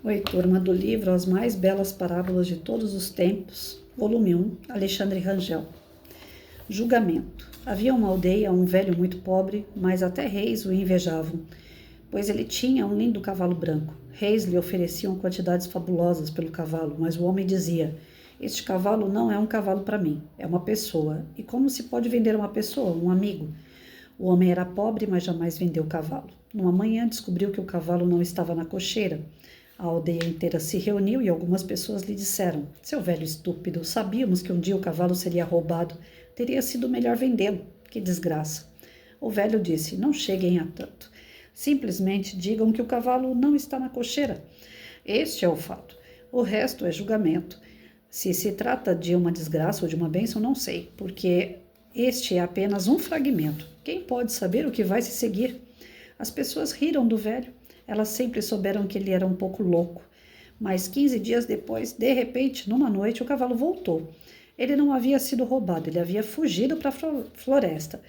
Oi, turma do livro As Mais Belas Parábolas de Todos os Tempos, volume 1, Alexandre Rangel. Julgamento. Havia uma aldeia, um velho muito pobre, mas até reis o invejavam, pois ele tinha um lindo cavalo branco. Reis lhe ofereciam quantidades fabulosas pelo cavalo, mas o homem dizia: este cavalo não é um cavalo para mim, é uma pessoa. E como se pode vender uma pessoa, um amigo? O homem era pobre, mas jamais vendeu o cavalo. Numa manhã descobriu que o cavalo não estava na cocheira. A aldeia inteira se reuniu e algumas pessoas lhe disseram: seu velho estúpido, sabíamos que um dia o cavalo seria roubado. Teria sido melhor vendê-lo. Que desgraça. O velho disse: não cheguem a tanto. Simplesmente digam que o cavalo não está na cocheira. Este é o fato. O resto é julgamento. Se se trata de uma desgraça ou de uma bênção, não sei, porque este é apenas um fragmento. Quem pode saber o que vai se seguir? As pessoas riram do velho. Elas sempre souberam que ele era um pouco louco. Mas 15 dias depois, de repente, numa noite, o cavalo voltou. Ele não havia sido roubado, ele havia fugido para a floresta.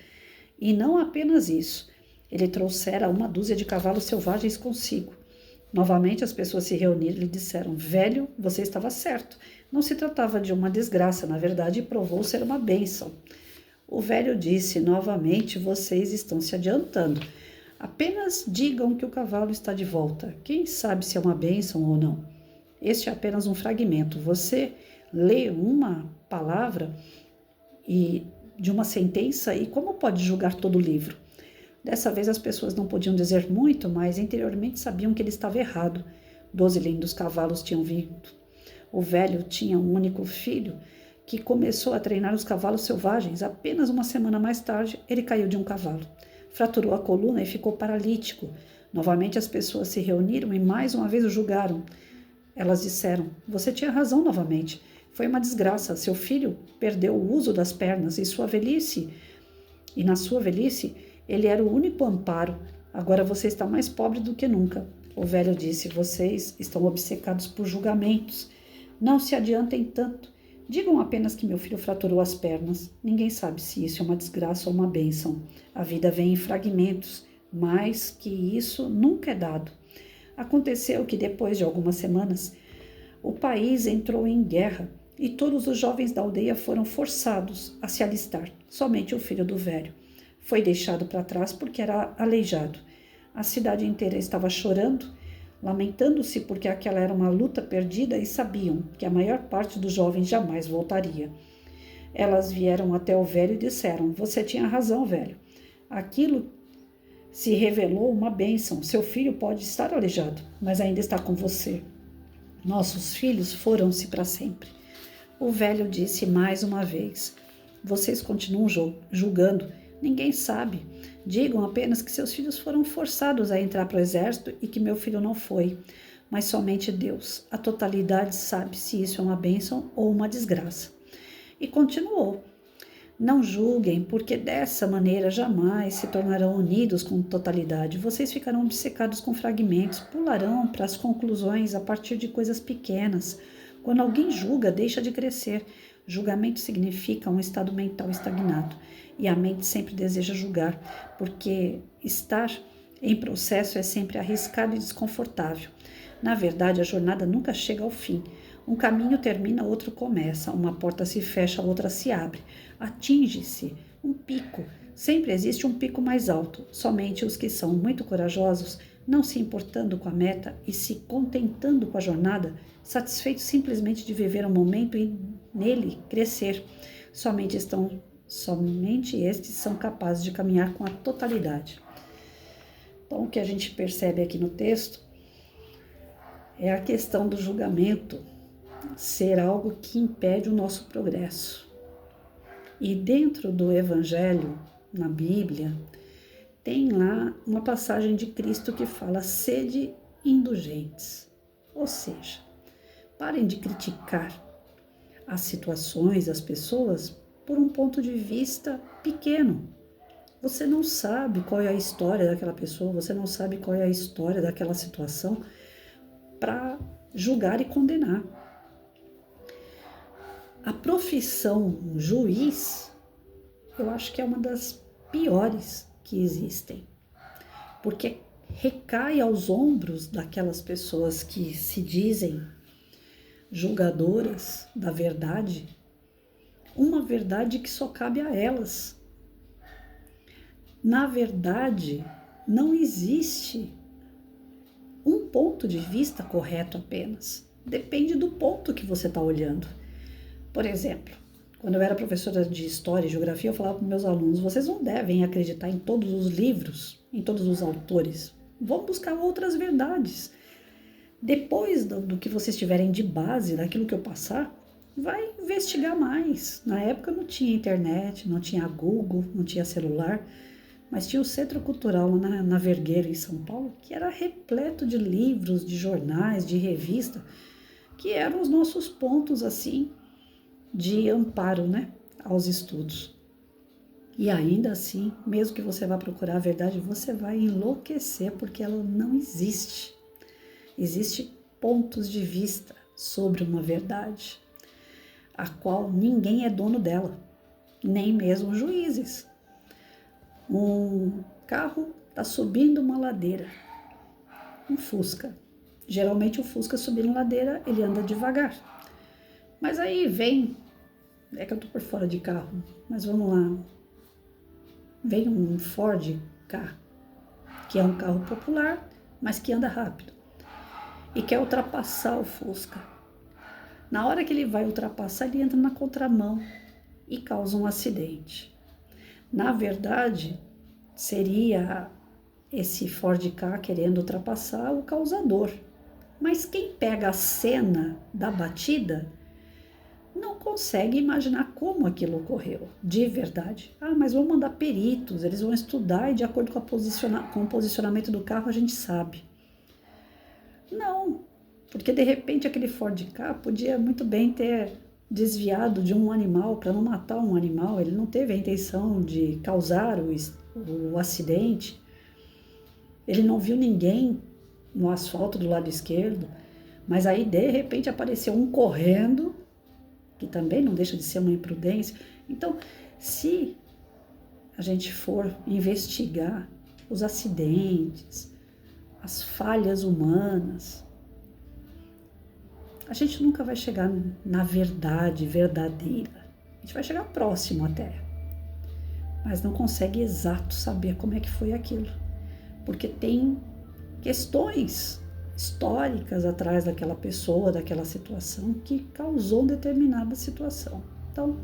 E não apenas isso, ele trouxera uma dúzia de cavalos selvagens consigo. Novamente as pessoas se reuniram e lhe disseram: velho, você estava certo. Não se tratava de uma desgraça, na verdade, e provou ser uma bênção. O velho disse novamente: vocês estão se adiantando. Apenas digam que o cavalo está de volta. Quem sabe se é uma bênção ou não? Este é apenas um fragmento. Você lê uma palavra de uma sentença e como pode julgar todo o livro? Dessa vez as pessoas não podiam dizer muito, mas interiormente sabiam que ele estava errado. 12 lindos cavalos tinham vindo. O velho tinha um único filho que começou a treinar os cavalos selvagens. Apenas uma semana mais tarde, ele caiu de um cavalo. Fraturou a coluna e ficou paralítico. Novamente as pessoas se reuniram e mais uma vez o julgaram. Elas disseram: você tinha razão novamente. Foi uma desgraça. Seu filho perdeu o uso das pernas e na sua velhice, ele era o único amparo. Agora você está mais pobre do que nunca. O velho disse: vocês estão obcecados por julgamentos. Não se adiantem tanto. Digam apenas que meu filho fraturou as pernas. Ninguém sabe se isso é uma desgraça ou uma bênção. A vida vem em fragmentos, mas que isso nunca é dado. Aconteceu que depois de algumas semanas, o país entrou em guerra e todos os jovens da aldeia foram forçados a se alistar. Somente o filho do velho foi deixado para trás porque era aleijado. A cidade inteira estava chorando, lamentando-se porque aquela era uma luta perdida e sabiam que a maior parte dos jovens jamais voltaria. Elas vieram até o velho e disseram: você tinha razão, velho. Aquilo se revelou uma bênção. Seu filho pode estar aleijado, mas ainda está com você. Nossos filhos foram-se para sempre. O velho disse mais uma vez: vocês continuam julgando. Ninguém sabe. Digam apenas que seus filhos foram forçados a entrar para o exército e que meu filho não foi. Mas somente Deus, a totalidade, sabe se isso é uma bênção ou uma desgraça. E continuou: não julguem, porque dessa maneira jamais se tornarão unidos com totalidade. Vocês ficarão obcecados com fragmentos, pularão para as conclusões a partir de coisas pequenas. Quando alguém julga, deixa de crescer. Julgamento significa um estado mental estagnado. E a mente sempre deseja julgar, porque estar em processo é sempre arriscado e desconfortável. Na verdade, a jornada nunca chega ao fim. Um caminho termina, outro começa. Uma porta se fecha, outra se abre. Atinge-se um pico. Sempre existe um pico mais alto. Somente os que são muito corajosos, não se importando com a meta e se contentando com a jornada, satisfeitos simplesmente de viver o momento e nele crescer, somente estes são capazes de caminhar com a totalidade. Então, o que a gente percebe aqui no texto é a questão do julgamento ser algo que impede o nosso progresso. E dentro do Evangelho, na Bíblia, tem lá uma passagem de Cristo que fala: sede indulgentes. Ou seja, parem de criticar as situações, as pessoas, por um ponto de vista pequeno. Você não sabe qual é a história daquela pessoa, você não sabe qual é a história daquela situação para julgar e condenar. A profissão juiz, eu acho que é uma das piores que existem, porque recai aos ombros daquelas pessoas que se dizem julgadoras da verdade, uma verdade que só cabe a elas. Na verdade, não existe um ponto de vista correto apenas. Depende do ponto que você está olhando. Por exemplo, quando eu era professora de História e Geografia, eu falava para meus alunos, vocês não devem acreditar em todos os livros, em todos os autores. Vão buscar outras verdades. Depois do que vocês tiverem de base, daquilo que eu passar, vai investigar mais. Na época não tinha internet, não tinha Google, não tinha celular, mas tinha o Centro Cultural lá na Vergueiro, em São Paulo, que era repleto de livros, de jornais, de revista, que eram os nossos pontos, assim, de amparo, né, aos estudos. E ainda assim, mesmo que você vá procurar a verdade, você vai enlouquecer, porque ela não existe. Existem pontos de vista sobre uma verdade, a qual ninguém é dono dela, nem mesmo os juízes. Um carro está subindo uma ladeira, um Fusca. Geralmente o Fusca subindo ladeira, ele anda devagar. Mas aí vem, é que eu tô por fora de carro, mas vamos lá. Vem um Ford Ka, que é um carro popular, mas que anda rápido. E quer ultrapassar o Fusca. Na hora que ele vai ultrapassar, ele entra na contramão e causa um acidente. Na verdade, seria esse Ford Ka querendo ultrapassar o causador. Mas quem pega a cena da batida não consegue imaginar como aquilo ocorreu, de verdade. Ah, mas vamos mandar peritos, eles vão estudar e de acordo com o posicionamento do carro a gente sabe. Não, porque de repente aquele Ford Ka podia muito bem ter desviado de um animal para não matar um animal, ele não teve a intenção de causar o acidente, ele não viu ninguém no asfalto do lado esquerdo, mas aí de repente apareceu um correndo, que também não deixa de ser uma imprudência. Então, se a gente for investigar os acidentes, as falhas humanas, a gente nunca vai chegar na verdade verdadeira. A gente vai chegar próximo até, mas não consegue exato saber como é que foi aquilo, porque tem questões históricas atrás daquela pessoa, daquela situação que causou determinada situação. Então,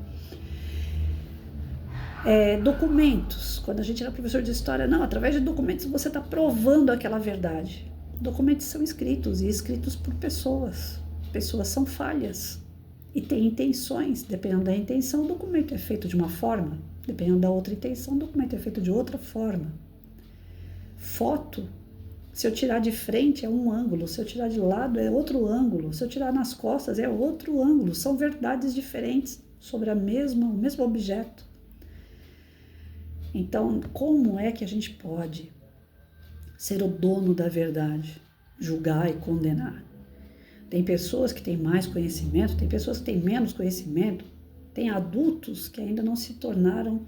documentos. Quando a gente era professor de história, não, através de documentos você está provando aquela verdade. Documentos são escritos e escritos por pessoas. Pessoas são falhas e têm intenções. Dependendo da intenção, o documento é feito de uma forma. Dependendo da outra intenção, o documento é feito de outra forma. Foto, se eu tirar de frente é um ângulo, se eu tirar de lado é outro ângulo, se eu tirar nas costas é outro ângulo. São verdades diferentes sobre o mesmo objeto. Então, como é que a gente pode ser o dono da verdade, julgar e condenar? Tem pessoas que têm mais conhecimento, tem pessoas que têm menos conhecimento, tem adultos que ainda não se tornaram,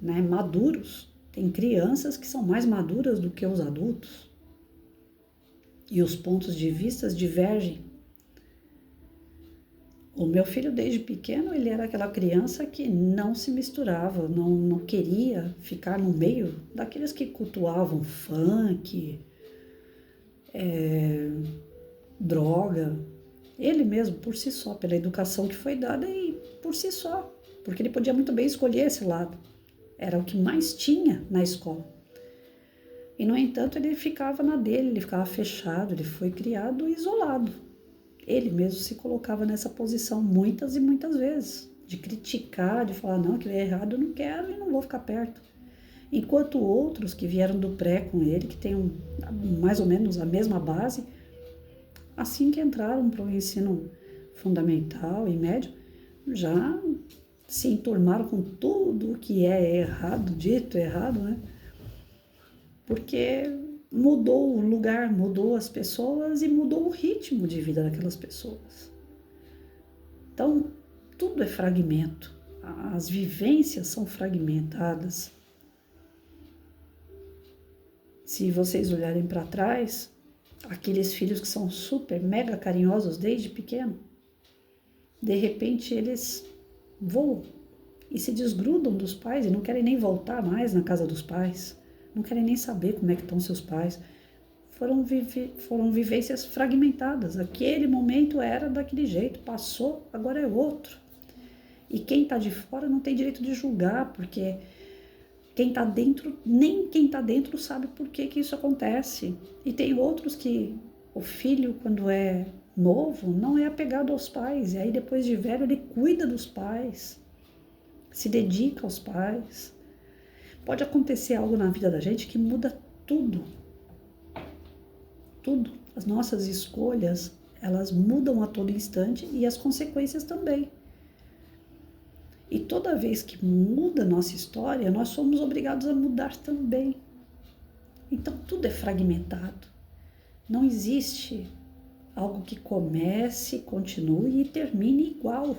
né, maduros, tem crianças que são mais maduras do que os adultos. E os pontos de vista divergem. O meu filho, desde pequeno, ele era aquela criança que não se misturava, não queria ficar no meio daqueles que cultuavam funk, droga. Ele mesmo, por si só, pela educação que foi dada e por si só, porque ele podia muito bem escolher esse lado. Era o que mais tinha na escola. E, no entanto, ele ficava na dele, ele ficava fechado, ele foi criado isolado. Ele mesmo se colocava nessa posição muitas e muitas vezes, de criticar, de falar, não, aquilo é errado, eu não quero e não vou ficar perto. Enquanto outros que vieram do pré com ele, que têm mais ou menos a mesma base, assim que entraram para o ensino fundamental e médio, já se enturmaram com tudo o que é errado, dito errado, né? Porque mudou o lugar, mudou as pessoas e mudou o ritmo de vida daquelas pessoas. Então, tudo é fragmento. As vivências são fragmentadas. Se vocês olharem para trás, aqueles filhos que são super, mega carinhosos desde pequeno, de repente eles voam e se desgrudam dos pais e não querem nem voltar mais na casa dos pais, não querem nem saber como é que estão seus pais. Foram vivências fragmentadas. Aquele momento era daquele jeito, passou, agora é outro. E quem está de fora não tem direito de julgar, porque quem está dentro, nem quem está dentro sabe por que isso acontece. E tem outros que o filho, quando é novo, não é apegado aos pais, e aí depois de velho ele cuida dos pais, se dedica aos pais. Pode acontecer algo na vida da gente que muda tudo. Tudo. As nossas escolhas, elas mudam a todo instante e as consequências também. E toda vez que muda a nossa história, nós somos obrigados a mudar também. Então tudo é fragmentado. Não existe algo que comece, continue e termine igual.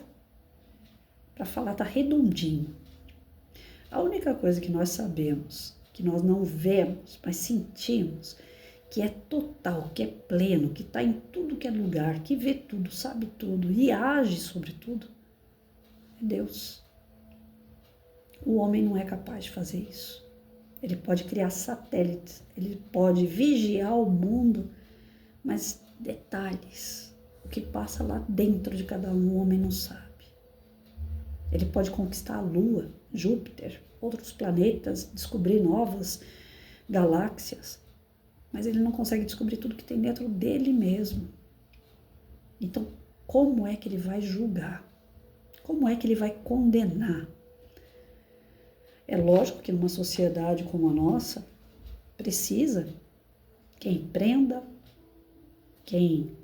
Para falar, tá redondinho. A única coisa que nós sabemos, que nós não vemos, mas sentimos, que é total, que é pleno, que está em tudo que é lugar, que vê tudo, sabe tudo e age sobre tudo, é Deus. O homem não é capaz de fazer isso. Ele pode criar satélites, ele pode vigiar o mundo, mas detalhes, o que passa lá dentro de cada um, o homem não sabe. Ele pode conquistar a Lua, Júpiter, outros planetas, descobrir novas galáxias, mas ele não consegue descobrir tudo que tem dentro dele mesmo. Então, como é que ele vai julgar? Como é que ele vai condenar? É lógico que numa sociedade como a nossa, precisa quem prenda, quem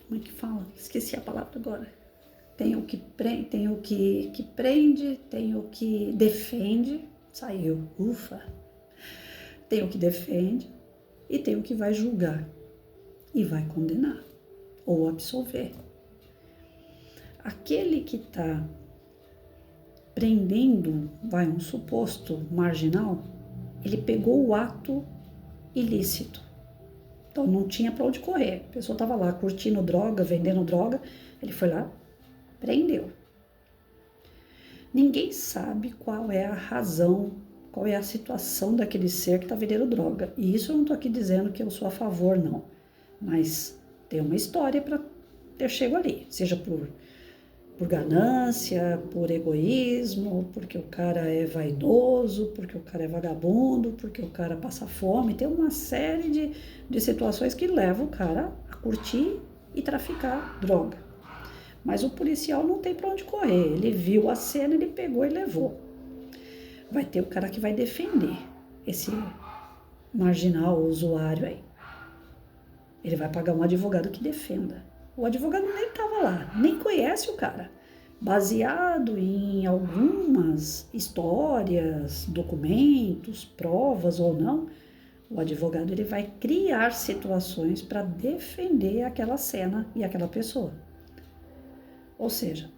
como é que fala? Esqueci a palavra agora. Tem o que prende, tem o que defende, saiu, ufa. Tem o que defende e tem o que vai julgar e vai condenar ou absolver. Aquele que está prendendo, um suposto marginal, ele pegou o ato ilícito. Então não tinha para onde correr. A pessoa estava lá curtindo droga, vendendo droga, ele foi lá, prendeu. Ninguém sabe qual é a razão, qual é a situação daquele ser que está vendendo droga. E isso eu não estou aqui dizendo que eu sou a favor, não. Mas tem uma história para ter chego ali, seja por ganância, por egoísmo, porque o cara é vaidoso, porque o cara é vagabundo, porque o cara passa fome. Tem uma série de situações que levam o cara a curtir e traficar droga. Mas o policial não tem para onde correr. Ele viu a cena, ele pegou e levou. Vai ter o cara que vai defender esse marginal, usuário aí. Ele vai pagar um advogado que defenda. O advogado nem estava lá, nem conhece o cara. Baseado em algumas histórias, documentos, provas ou não, o advogado ele vai criar situações para defender aquela cena e aquela pessoa. Ou seja,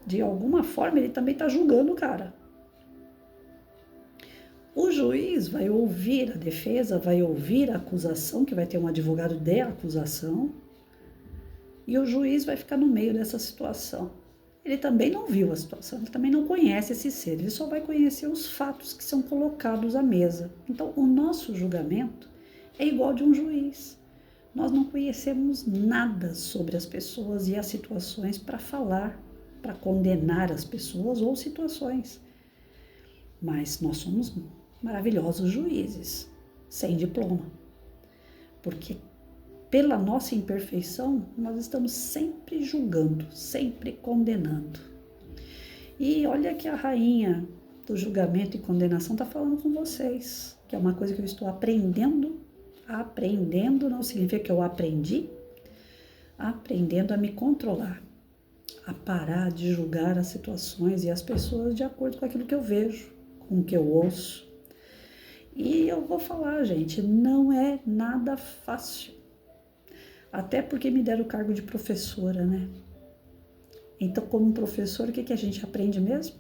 de alguma forma ele também está julgando o cara. O juiz vai ouvir a defesa, vai ouvir a acusação, que vai ter um advogado de acusação, e o juiz vai ficar no meio dessa situação. Ele também não viu a situação, ele também não conhece esse ser, ele só vai conhecer os fatos que são colocados à mesa. Então, o nosso julgamento é igual de um juiz. Nós não conhecemos nada sobre as pessoas e as situações para falar, para condenar as pessoas ou situações. Mas nós somos maravilhosos juízes, sem diploma. Porque pela nossa imperfeição, nós estamos sempre julgando, sempre condenando. E olha que a rainha do julgamento e condenação está falando com vocês, que é uma coisa que eu estou aprendendo. Aprendendo não significa que eu aprendi, aprendendo a me controlar, a parar de julgar as situações e as pessoas de acordo com aquilo que eu vejo, com o que eu ouço. E eu vou falar, gente, não é nada fácil. Até porque me deram o cargo de professora, né? Então, como professora, o que a gente aprende mesmo?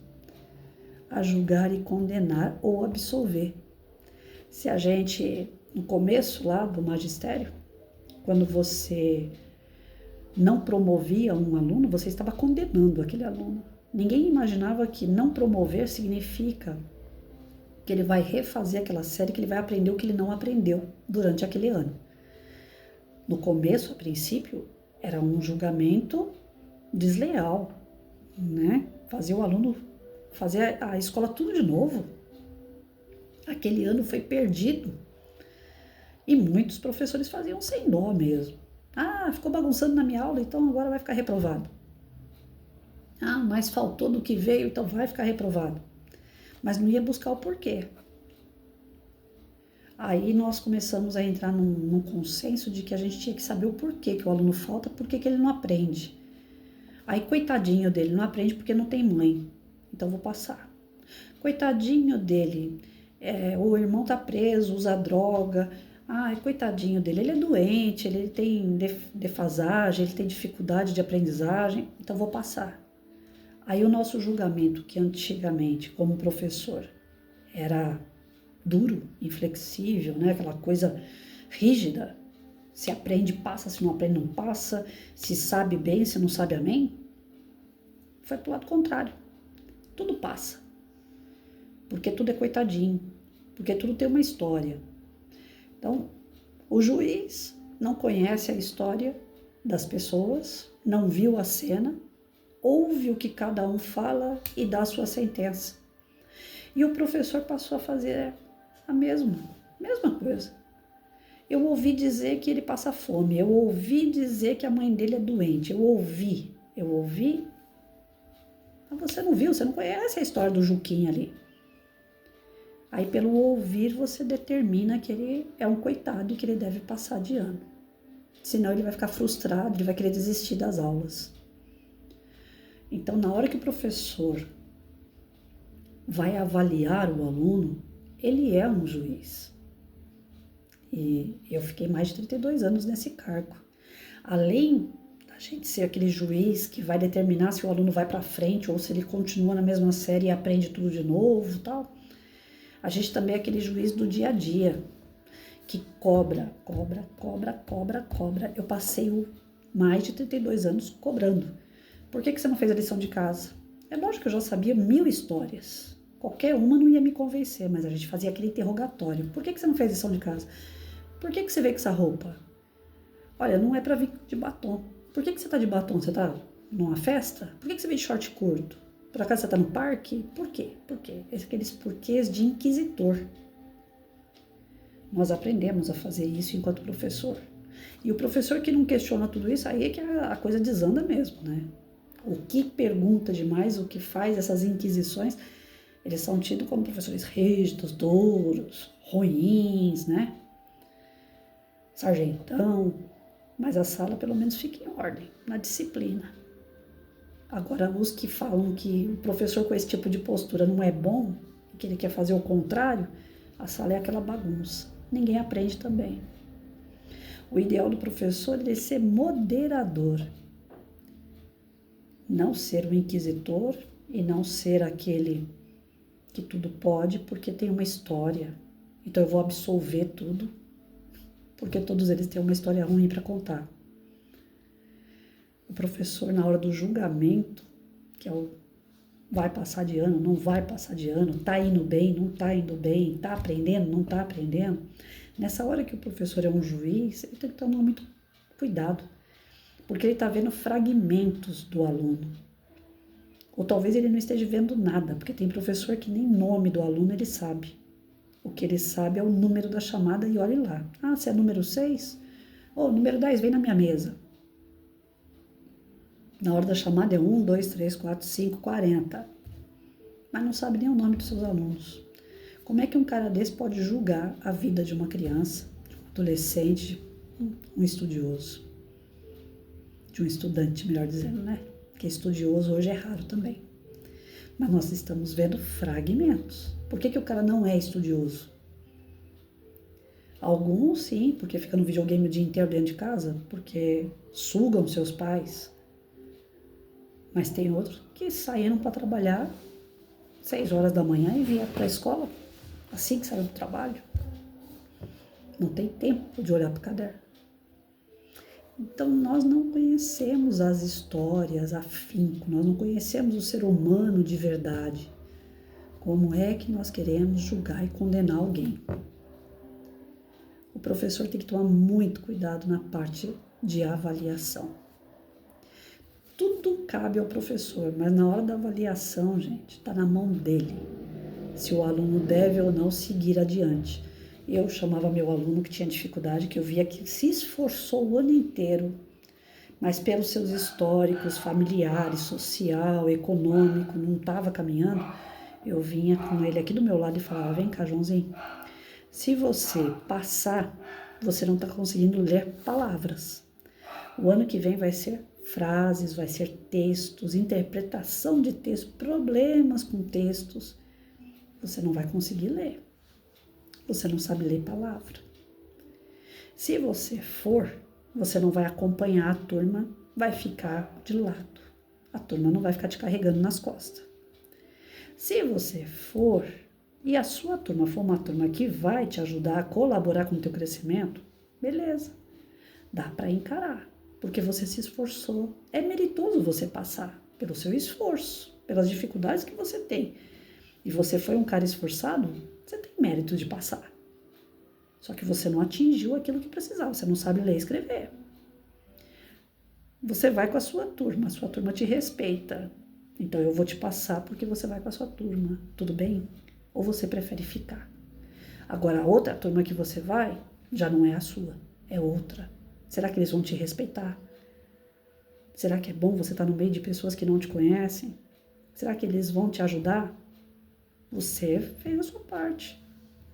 a julgar e condenar ou absolver. Se a gente, no começo lá do magistério, quando você não promovia um aluno, você estava condenando aquele aluno. Ninguém imaginava que não promover significa que ele vai refazer aquela série, que ele vai aprender o que ele não aprendeu durante aquele ano. No começo, a princípio, era um julgamento desleal, né? Fazer o aluno fazer a escola tudo de novo. Aquele ano foi perdido. E muitos professores faziam sem dó mesmo. Ah, ficou bagunçando na minha aula, então agora vai ficar reprovado. Ah, mas faltou do que veio, então vai ficar reprovado. Mas não ia buscar o porquê. Aí nós começamos a entrar num consenso de que a gente tinha que saber o porquê que o aluno falta, porquê que ele não aprende. Aí, coitadinho dele, não aprende porque não tem mãe. Então, vou passar. Coitadinho dele, o irmão tá preso, usa droga. Ai, coitadinho dele, ele é doente, ele tem defasagem, ele tem dificuldade de aprendizagem. Então, vou passar. Aí, o nosso julgamento, que antigamente, como professor, era duro, inflexível, né? Aquela coisa rígida. Se aprende, passa, se não aprende, não passa. Se sabe bem, se não sabe, amém. Foi pro lado contrário. Tudo passa. Porque tudo é coitadinho. Porque tudo tem uma história. Então, o juiz não conhece a história das pessoas, não viu a cena, ouve o que cada um fala e dá a sua sentença. E o professor passou a fazer a mesma coisa. Eu ouvi dizer que ele passa fome, eu ouvi dizer que a mãe dele é doente, eu ouvi. Mas você não viu, você não conhece a história do Juquinha ali. Aí pelo ouvir você determina que ele é um coitado e que ele deve passar de ano. Senão ele vai ficar frustrado, ele vai querer desistir das aulas. Então na hora que o professor vai avaliar o aluno, ele é um juiz. E eu fiquei mais de 32 anos nesse cargo. Além da gente ser aquele juiz que vai determinar se o aluno vai para frente ou se ele continua na mesma série e aprende tudo de novo, tal. A gente também é aquele juiz do dia a dia, que cobra. Eu passei mais de 32 anos cobrando. Por que você não fez a lição de casa? É lógico que eu já sabia 1000 histórias. Qualquer uma não ia me convencer, mas a gente fazia aquele interrogatório. Por que você não fez a lição de casa? Por que você veio com essa roupa? Olha, não é pra vir de batom. Por que você tá de batom? Você tá numa festa? Por que você veio de short curto? Por acaso você tá no parque? Por quê? Por quê? Aqueles porquês de inquisitor. Nós aprendemos a fazer isso enquanto professor. E o professor que não questiona tudo isso, aí é que a coisa desanda mesmo, né? O que pergunta demais, o que faz essas inquisições, eles são tidos como professores rígidos, duros, ruins, né? Sargentão, mas a sala pelo menos fica em ordem, na disciplina. Agora, os que falam que o professor com esse tipo de postura não é bom, que ele quer fazer o contrário, a sala é aquela bagunça. Ninguém aprende também. O ideal do professor é ser moderador. Não ser um inquisitor e não ser aquele que tudo pode porque tem uma história. Então eu vou absolver tudo porque todos eles têm uma história ruim para contar. O professor, na hora do julgamento, que é o vai passar de ano, não vai passar de ano, tá indo bem, não tá indo bem, tá aprendendo, não tá aprendendo. Nessa hora que o professor é um juiz, ele tem que tomar muito cuidado, porque ele tá vendo fragmentos do aluno. Ou talvez ele não esteja vendo nada, porque tem professor que nem nome do aluno ele sabe. O que ele sabe é o número da chamada e olhe lá. Ah, você é número 6? Ô, número 10, vem na minha mesa. Na hora da chamada é 1, 2, 3, 4, 5, 40. Mas não sabe nem o nome dos seus alunos. Como é que um cara desse pode julgar a vida de uma criança, de um adolescente, um estudioso? De um estudante, melhor dizendo, né? Porque estudioso hoje é raro também. Mas nós estamos vendo fragmentos. Por que o cara não é estudioso? Alguns sim, porque fica no videogame o dia inteiro dentro de casa, porque sugam seus pais. Mas tem outros que saíram para trabalhar 6 horas da manhã e vinha para a escola, assim que saiu do trabalho. Não tem tempo de olhar para o caderno. Então, nós não conhecemos as histórias afinco, nós não conhecemos o ser humano de verdade. Como é que nós queremos julgar e condenar alguém? O professor tem que tomar muito cuidado na parte de avaliação. Tudo cabe ao professor, mas na hora da avaliação, gente, está na mão dele. Se o aluno deve ou não seguir adiante. Eu chamava meu aluno que tinha dificuldade, que eu via que se esforçou o ano inteiro, mas pelos seus históricos familiares, social, econômico, não estava caminhando, eu vinha com ele aqui do meu lado e falava, vem cá, Joãozinho, se você passar, você não está conseguindo ler palavras. O ano que vem vai ser frases, vai ser textos, interpretação de textos, problemas com textos. Você não vai conseguir ler. Você não sabe ler palavra. Se você for, você não vai acompanhar a turma, vai ficar de lado. A turma não vai ficar te carregando nas costas. Se você for e a sua turma for uma turma que vai te ajudar a colaborar com o teu crescimento, beleza, dá para encarar, porque você se esforçou. É meritoso você passar pelo seu esforço, pelas dificuldades que você tem. E você foi um cara esforçado, você tem mérito de passar. Só que você não atingiu aquilo que precisava, você não sabe ler e escrever. Você vai com a sua turma te respeita. Então eu vou te passar porque você vai com a sua turma, tudo bem? Ou você prefere ficar? Agora a outra turma que você vai já não é a sua, é outra. Será que eles vão te respeitar? Será que é bom você estar no meio de pessoas que não te conhecem? Será que eles vão te ajudar? Você fez a sua parte,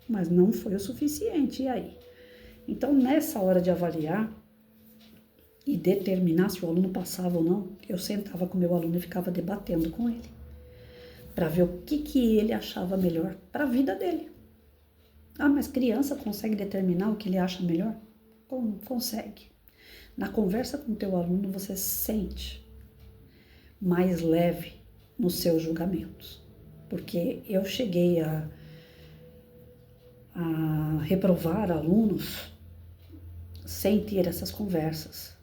mas não foi o suficiente, e aí? Então, nessa hora de avaliar e determinar se o aluno passava ou não, eu sentava com o meu aluno e ficava debatendo com ele, para ver o que ele achava melhor para a vida dele. Ah, mas criança consegue determinar o que ele acha melhor? Consegue. Na conversa com o teu aluno, você sente mais leve nos seus julgamentos. Porque eu cheguei a reprovar alunos sem ter essas conversas.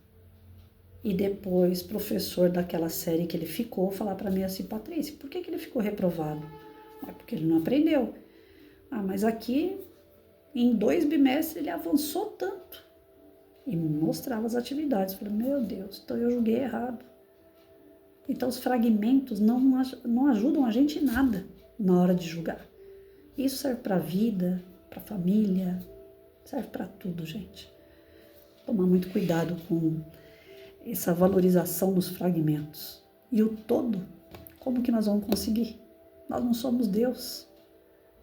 E depois, professor daquela série que ele ficou, falar para mim assim, Patrícia, por que ele ficou reprovado? É porque ele não aprendeu. Ah, mas aqui, em 2 bimestres, ele avançou tanto. E me mostrava as atividades. Falei, meu Deus, então eu julguei errado. Então os fragmentos não ajudam a gente em nada na hora de julgar. Isso serve para a vida, para a família, serve para tudo, gente. Tomar muito cuidado com essa valorização nos fragmentos. E o todo, como que nós vamos conseguir? Nós não somos Deus.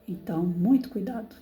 Então, muito cuidado.